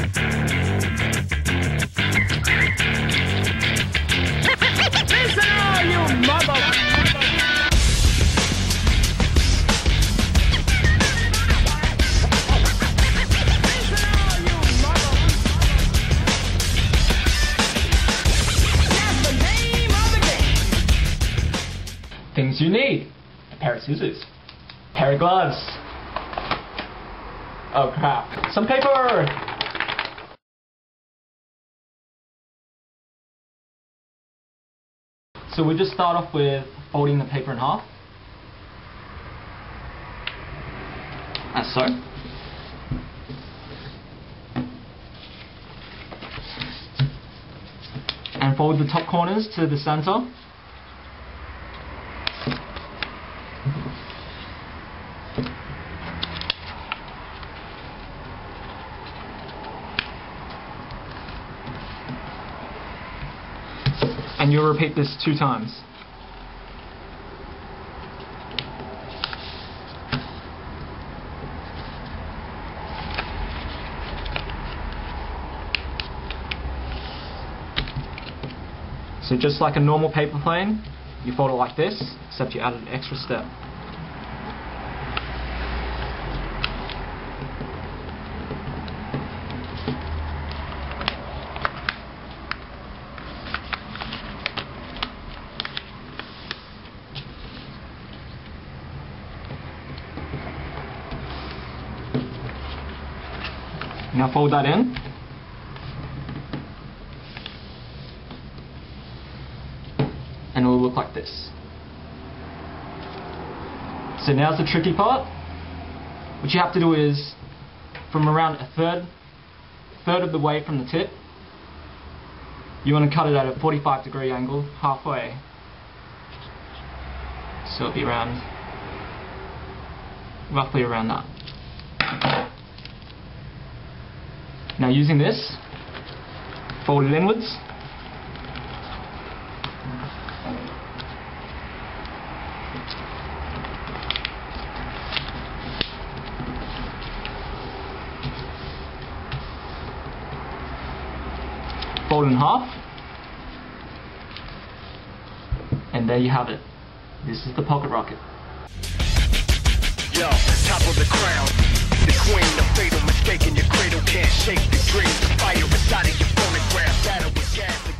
Listen all you mother... Things you need: a pair of scissors, a pair of gloves. Oh crap, some paper! So we just start off with folding the paper in half. As so. And fold the top corners to the center. And you'll repeat this 2 times. So just like a normal paper plane, you fold it like this, except you added an extra step. Now fold that in. And it will look like this. So now's the tricky part. What you have to do is, from around a third of the way from the tip, you want to cut it at a 45-degree angle, halfway. So it'll be around, roughly around that. Now using this, fold it inwards. Fold in half. And there you have it. This is the pocket rocket. Yo, top of the crown. The queen, the fatal mistake in your cradle can't shake the dream. The fire inside of your phonograph, battle with gas.